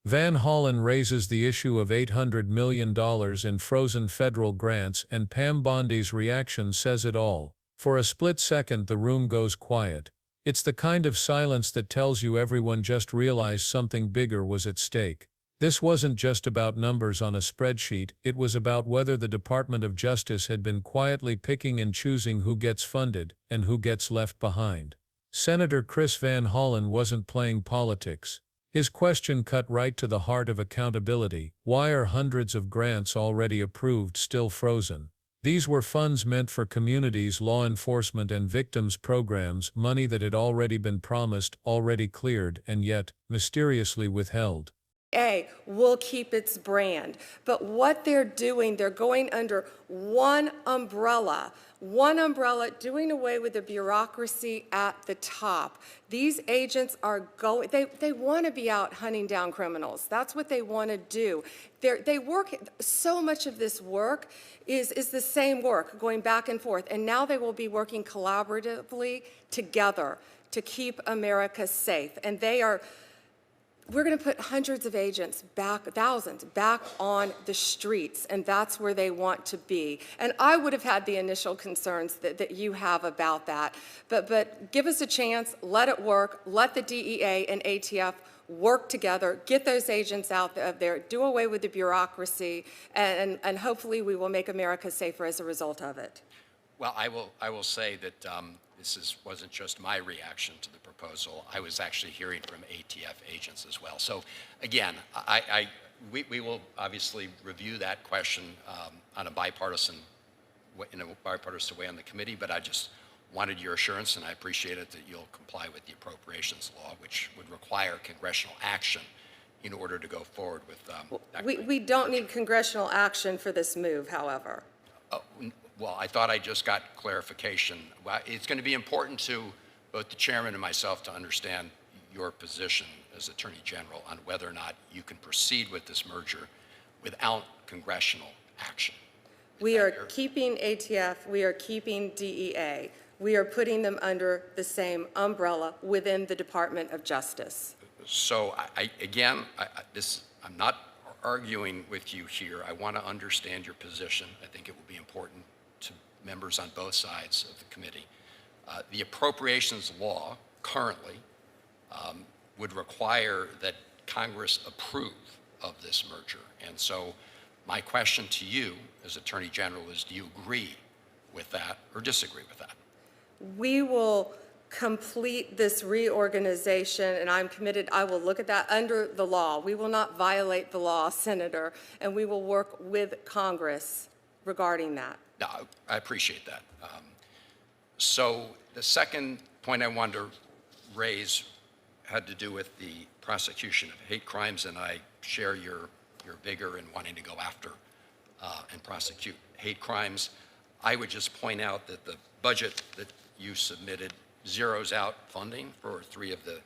Van Hollen raises the issue of $800 million in frozen federal grants, and Pam Bondi's reaction says it all. For a split second the room goes quiet. It's the kind of silence that tells you everyone just realized something bigger was at stake. This wasn't just about numbers on a spreadsheet, it was about whether the Department of Justice had been quietly picking and choosing who gets funded and who gets left behind. Senator Chris Van Hollen wasn't playing politics. His question cut right to the heart of accountability. Why are hundreds of grants already approved still frozen? These were funds meant for communities, law enforcement and victims programs, money that had already been promised, already cleared, and yet, mysteriously withheld. Will keep its brand. But what they're doing, they're going under one umbrella, doing away with the bureaucracy at the top. These agents are going, they want to be out hunting down criminals. That's what they want to do. They work, so much of this work is the same work, going back and forth. And now they will be working collaboratively together to keep America safe. And we're going to put hundreds of agents back, thousands, back on the streets, and that's where they want to be. And I would have had the initial concerns that you have about that. But give us a chance, let it work, let the DEA and ATF work together, get those agents out there, do away with the bureaucracy, and hopefully we will make America safer as a result of it. Well, I will say that wasn't just my reaction to the proposal. I was actually hearing from ATF agents as well. So again, we will obviously review that question in a bipartisan way on the committee, but I just wanted your assurance, and I appreciate it, that you'll comply with the appropriations law, which would require congressional action in order to go forward with that. We don't need congressional action for this move, however. Well, I thought I just got clarification. It's going to be important to both the chairman and myself to understand your position as Attorney General on whether or not you can proceed with this merger without congressional action. We are keeping ATF, we are keeping DEA. We are putting them under the same umbrella within the Department of Justice. So I'm not arguing with you here. I want to understand your position. I think it will be important to members on both sides of the committee. The appropriations law currently would require that Congress approve of this merger. And so my question to you as Attorney General is, do you agree with that or disagree with that? We will complete this reorganization, and I'm committed. I will look at that under the law. We will not violate the law, Senator, and we will work with Congress regarding that. No, I appreciate that. So the second point I wanted to raise had to do with the prosecution of hate crimes, and I share your vigor in wanting to go after and prosecute hate crimes. I would just point out that the budget that you submitted zeroes out funding for 3 of the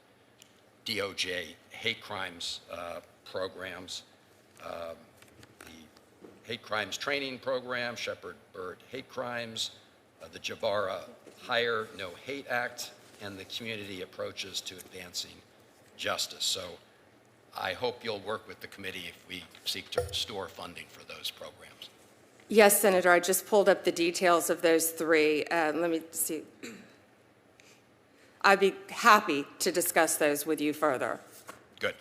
DOJ hate crimes programs, the hate crimes training program, Shepard Bird hate crimes, the Javara Hire No Hate Act, and the community approaches to advancing justice. So I hope you'll work with the committee if we seek to restore funding for those programs. Yes, Senator, I just pulled up the details of those 3. Let me see. I'd be happy to discuss those with you further. Good.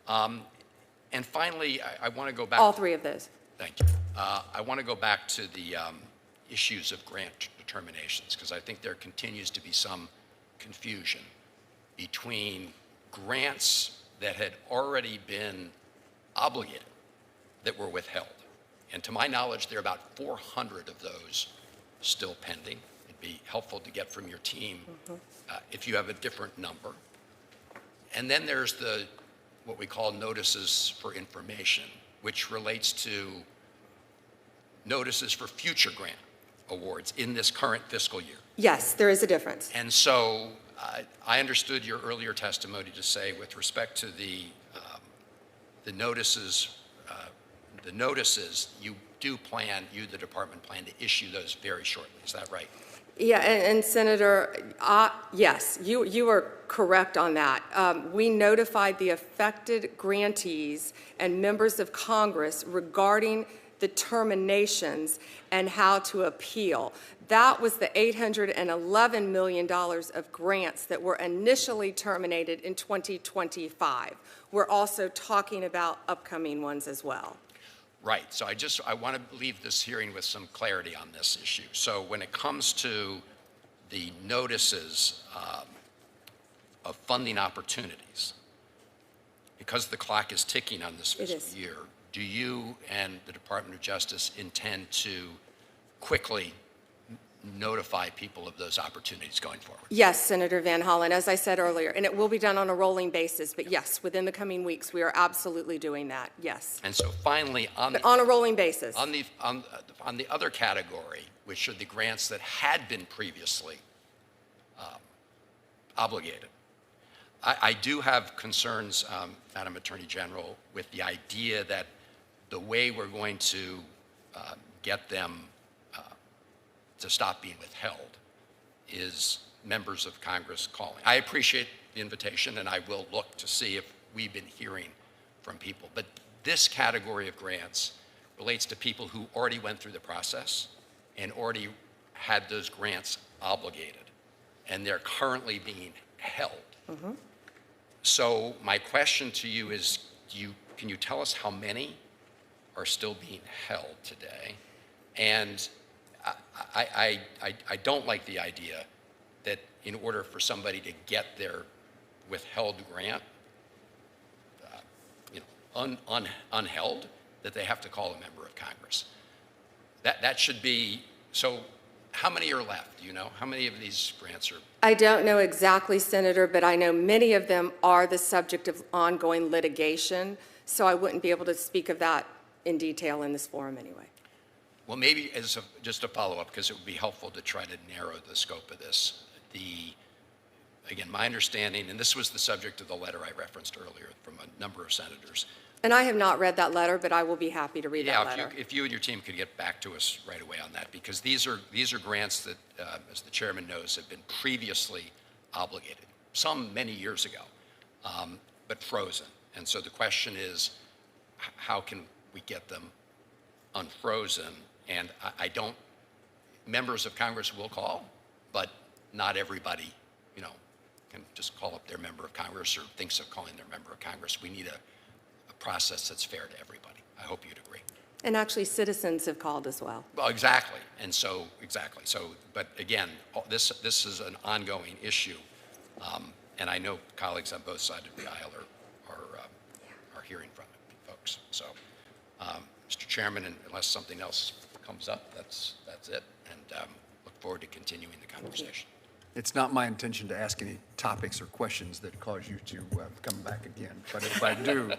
And finally, I want to go back. All 3 of those. Thank you. I want to go back to the issues of grant determinations, because I think there continues to be some confusion between grants that had already been obligated that were withheld. And to my knowledge, there are about 400 of those still pending. It'd be helpful to get from your team if you have a different number. And then there's what we call notices for information, which relates to notices for future grant awards in this current fiscal year. Yes, there is a difference. And so I understood your earlier testimony to say, with respect to the notices, the department plan to issue those very shortly. Is that right? Yeah, and Senator, yes, you are correct on that. We notified the affected grantees and members of Congress regarding the terminations and how to appeal. That was the $811 million of grants that were initially terminated in 2025. We're also talking about upcoming ones as well. Right. So I want to leave this hearing with some clarity on this issue. So when it comes to the notices of funding opportunities, because the clock is ticking on this fiscal year, do you and the Department of Justice intend to quickly notify people of those opportunities going forward? Yes, Senator Van Hollen, as I said earlier, and it will be done on a rolling basis, but yes, within the coming weeks, we are absolutely doing that, yes. And so finally, on a rolling basis. On the other category, which are the grants that had been previously obligated, I do have concerns, Madam Attorney General, with the idea that the way we're going to get them to stop being withheld is members of Congress calling. I appreciate the invitation, and I will look to see if we've been hearing from people. But this category of grants relates to people who already went through the process and already had those grants obligated, and they're currently being held. Mm-hmm. So my question to you is, can you tell us how many are still being held today? And I don't like the idea that in order for somebody to get their withheld grant, unheld, that they have to call a member of Congress. That should be, so how many are left? Do you know? How many of these grants are? I don't know exactly, Senator, but I know many of them are the subject of ongoing litigation, so I wouldn't be able to speak of that in detail in this forum anyway. Well, maybe just a follow-up, because it would be helpful to try to narrow the scope of this. Again, my understanding, and this was the subject of the letter I referenced earlier from a number of senators. And I have not read that letter, but I will be happy to read that letter. If you and your team could get back to us right away on that, because these are grants that, as the chairman knows, have been previously obligated, some many years ago, but frozen. And so the question is, how can we get them unfrozen? And members of Congress will call, but not everybody, can just call up their member of Congress or thinks of calling their member of Congress. We need a process that's fair to everybody. I hope you'd agree. And actually, citizens have called as well. Well, exactly. And so, exactly. So, but again, this is an ongoing issue. And I know colleagues on both sides of the aisle are hearing from it, folks. So, Mr. Chairman, unless something else comes up, that's it. And look forward to continuing the conversation. It's not my intention to ask any topics or questions that cause you to come back again, but if I do...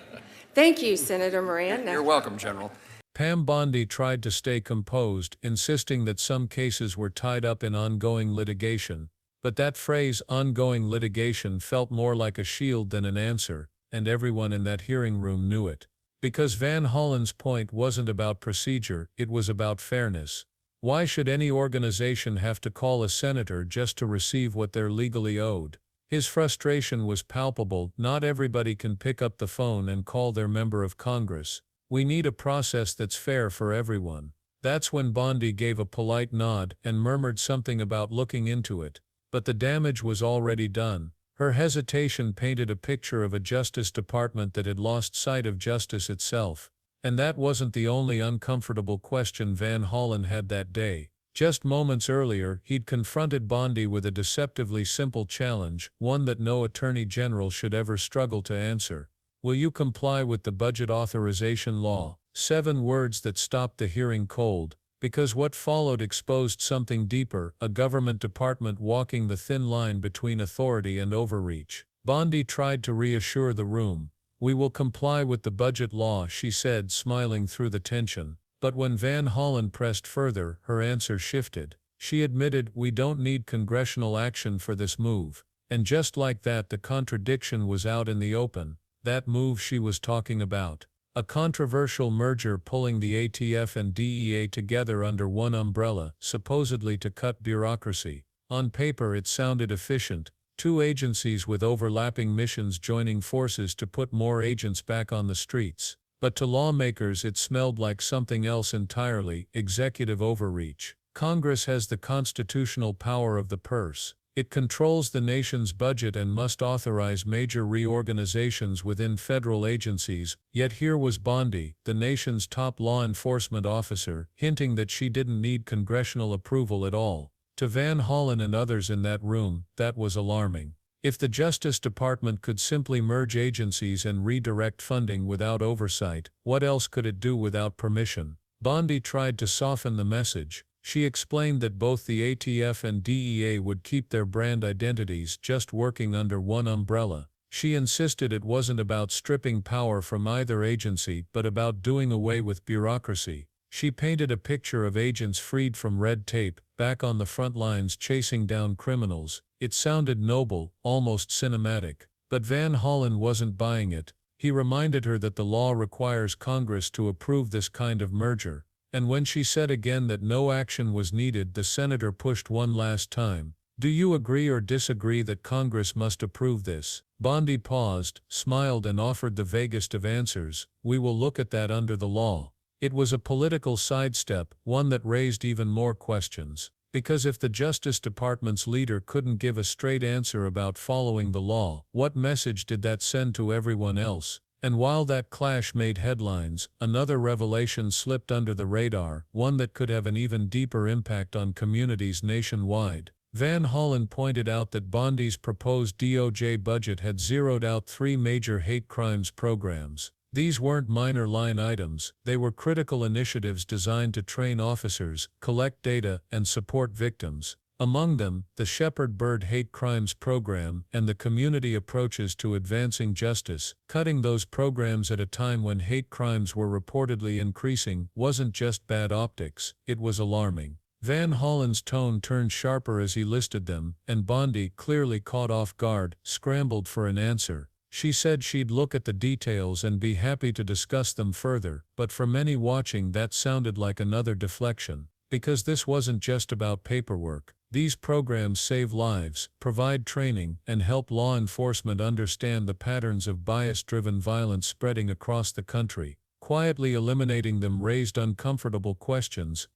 Thank you, Senator Moran. You're welcome, General. Pam Bondi tried to stay composed, insisting that some cases were tied up in ongoing litigation, but that phrase, ongoing litigation, felt more like a shield than an answer, and everyone in that hearing room knew it. Because Van Hollen's point wasn't about procedure, it was about fairness. Why should any organization have to call a senator just to receive what they're legally owed? His frustration was palpable. Not everybody can pick up the phone and call their member of Congress. We need a process that's fair for everyone. That's when Bondi gave a polite nod and murmured something about looking into it. But the damage was already done. Her hesitation painted a picture of a Justice Department that had lost sight of justice itself. And that wasn't the only uncomfortable question Van Hollen had that day. Just moments earlier, he'd confronted Bondi with a deceptively simple challenge, one that no attorney general should ever struggle to answer. Will you comply with the budget authorization law? 7 words that stopped the hearing cold, because what followed exposed something deeper, a government department walking the thin line between authority and overreach. Bondi tried to reassure the room. We will comply with the budget law, she said, smiling through the tension. But when Van Hollen pressed further, her answer shifted. She admitted, we don't need congressional action for this move. And just like that, the contradiction was out in the open. That move she was talking about. A controversial merger pulling the ATF and DEA together under one umbrella, supposedly to cut bureaucracy. On paper it sounded efficient, two agencies with overlapping missions joining forces to put more agents back on the streets. But to lawmakers it smelled like something else entirely: executive overreach. Congress has the constitutional power of the purse. It controls the nation's budget and must authorize major reorganizations within federal agencies, yet here was Bondi, the nation's top law enforcement officer, hinting that she didn't need congressional approval at all. To Van Hollen and others in that room, that was alarming. If the Justice Department could simply merge agencies and redirect funding without oversight, what else could it do without permission? Bondi tried to soften the message. She explained that both the ATF and DEA would keep their brand identities, just working under one umbrella. She insisted it wasn't about stripping power from either agency but about doing away with bureaucracy. She painted a picture of agents freed from red tape, back on the front lines chasing down criminals. It sounded noble, almost cinematic. But Van Hollen wasn't buying it. He reminded her that the law requires Congress to approve this kind of merger. And when she said again that no action was needed, the senator pushed one last time. Do you agree or disagree that Congress must approve this? Bondi paused, smiled and offered the vaguest of answers: we will look at that under the law. It was a political sidestep, one that raised even more questions. Because if the Justice Department's leader couldn't give a straight answer about following the law, what message did that send to everyone else? And while that clash made headlines, another revelation slipped under the radar, one that could have an even deeper impact on communities nationwide. Van Hollen pointed out that Bondi's proposed DOJ budget had zeroed out 3 major hate crimes programs. These weren't minor line items, they were critical initiatives designed to train officers, collect data, and support victims. Among them, the Shepherd Bird Hate Crimes Program and the Community Approaches to Advancing Justice. Cutting those programs at a time when hate crimes were reportedly increasing wasn't just bad optics, it was alarming. Van Hollen's tone turned sharper as he listed them, and Bondi, clearly caught off guard, scrambled for an answer. She said she'd look at the details and be happy to discuss them further, but for many watching that sounded like another deflection. Because this wasn't just about paperwork. These programs save lives, provide training, and help law enforcement understand the patterns of bias-driven violence spreading across the country. Quietly eliminating them raised uncomfortable questions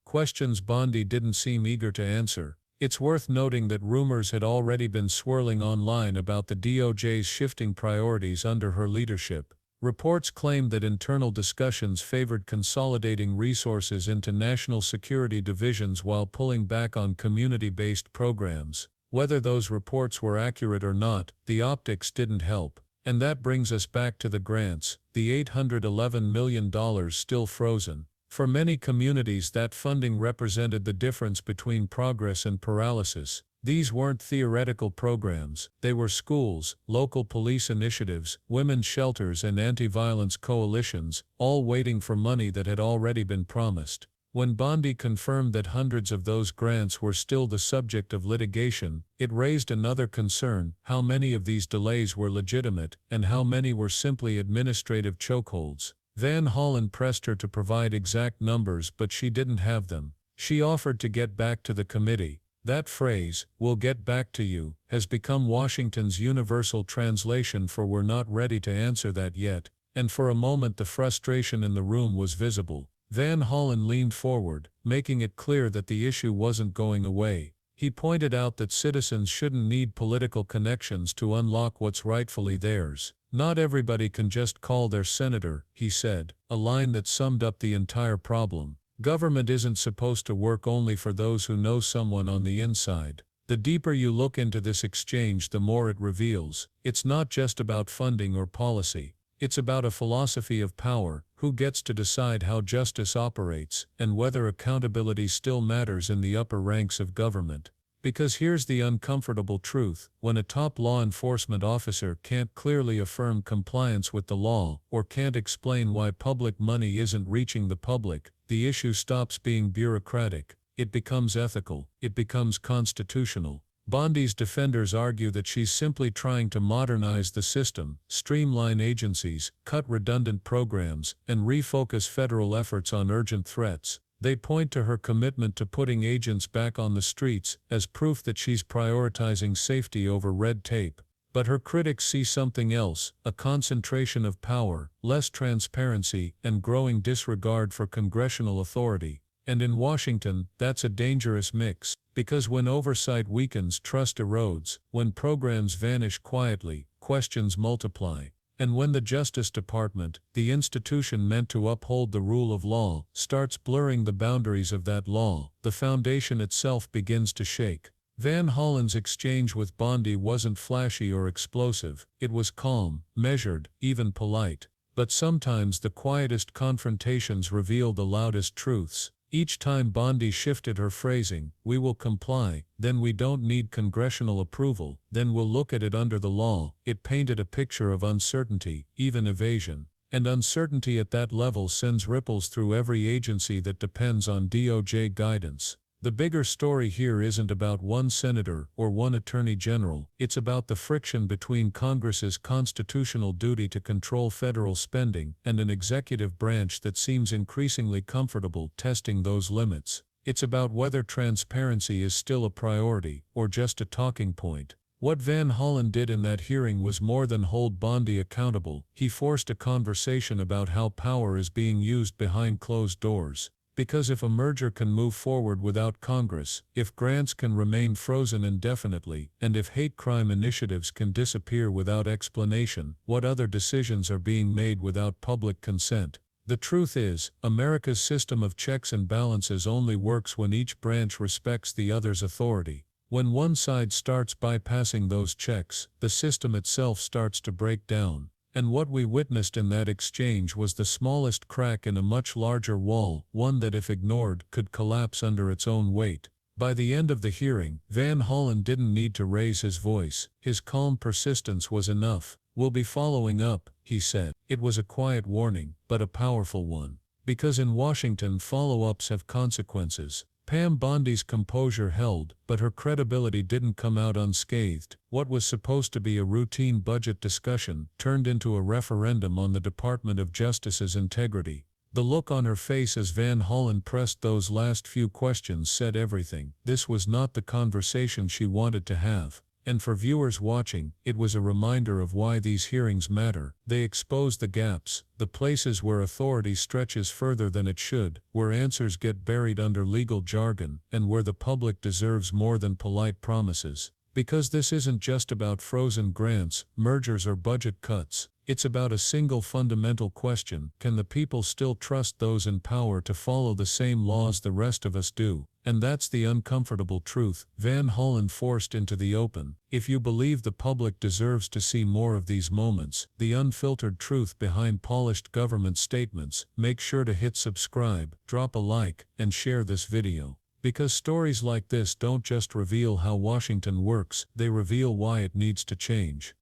Bondi didn't seem eager to answer. It's worth noting that rumors had already been swirling online about the DOJ's shifting priorities under her leadership. Reports claimed that internal discussions favored consolidating resources into national security divisions while pulling back on community-based programs. Whether those reports were accurate or not, the optics didn't help. And that brings us back to the grants, the $811 million still frozen. For many communities that funding represented the difference between progress and paralysis. These weren't theoretical programs, they were schools, local police initiatives, women's shelters and anti-violence coalitions, all waiting for money that had already been promised. When Bondi confirmed that hundreds of those grants were still the subject of litigation, it raised another concern: how many of these delays were legitimate, and how many were simply administrative chokeholds. Van Hollen pressed her to provide exact numbers, but she didn't have them. She offered to get back to the committee. That phrase, "we'll get back to you," has become Washington's universal translation for "we're not ready to answer that yet," and for a moment the frustration in the room was visible. Van Hollen leaned forward, making it clear that the issue wasn't going away. He pointed out that citizens shouldn't need political connections to unlock what's rightfully theirs. Not everybody can just call their senator, he said, a line that summed up the entire problem. Government isn't supposed to work only for those who know someone on the inside. The deeper you look into this exchange, the more it reveals. It's not just about funding or policy. It's about a philosophy of power, who gets to decide how justice operates, and whether accountability still matters in the upper ranks of government. Because here's the uncomfortable truth: when a top law enforcement officer can't clearly affirm compliance with the law, or can't explain why public money isn't reaching the public, the issue stops being bureaucratic. It becomes ethical. It becomes constitutional. Bondi's defenders argue that she's simply trying to modernize the system, streamline agencies, cut redundant programs, and refocus federal efforts on urgent threats. They point to her commitment to putting agents back on the streets as proof that she's prioritizing safety over red tape. But her critics see something else, a concentration of power, less transparency, and growing disregard for congressional authority. And in Washington, that's a dangerous mix, because when oversight weakens, trust erodes, when programs vanish quietly, questions multiply, and when the Justice Department, the institution meant to uphold the rule of law, starts blurring the boundaries of that law, the foundation itself begins to shake. Van Hollen's exchange with Bondi wasn't flashy or explosive, it was calm, measured, even polite. But sometimes the quietest confrontations reveal the loudest truths. Each time Bondi shifted her phrasing, "We will comply," then "we don't need congressional approval," then "we'll look at it under the law," it painted a picture of uncertainty, even evasion. And uncertainty at that level sends ripples through every agency that depends on DOJ guidance. The bigger story here isn't about one senator or one attorney general, it's about the friction between Congress's constitutional duty to control federal spending and an executive branch that seems increasingly comfortable testing those limits. It's about whether transparency is still a priority or just a talking point. What Van Hollen did in that hearing was more than hold Bondi accountable. He forced a conversation about how power is being used behind closed doors. Because if a merger can move forward without Congress, if grants can remain frozen indefinitely, and if hate crime initiatives can disappear without explanation, what other decisions are being made without public consent? The truth is, America's system of checks and balances only works when each branch respects the other's authority. When one side starts bypassing those checks, the system itself starts to break down. And what we witnessed in that exchange was the smallest crack in a much larger wall, one that if ignored, could collapse under its own weight. By the end of the hearing, Van Hollen didn't need to raise his voice. His calm persistence was enough. "We'll be following up," he said. It was a quiet warning, but a powerful one. Because in Washington, follow-ups have consequences. Pam Bondi's composure held, but her credibility didn't come out unscathed. What was supposed to be a routine budget discussion turned into a referendum on the Department of Justice's integrity. The look on her face as Van Hollen pressed those last few questions said everything. This was not the conversation she wanted to have. And for viewers watching, it was a reminder of why these hearings matter. They expose the gaps, the places where authority stretches further than it should, where answers get buried under legal jargon, and where the public deserves more than polite promises. Because this isn't just about frozen grants, mergers or budget cuts. It's about a single fundamental question: can the people still trust those in power to follow the same laws the rest of us do? And that's the uncomfortable truth Van Hollen forced into the open. If you believe the public deserves to see more of these moments, the unfiltered truth behind polished government statements, make sure to hit subscribe, drop a like, and share this video. Because stories like this don't just reveal how Washington works, they reveal why it needs to change.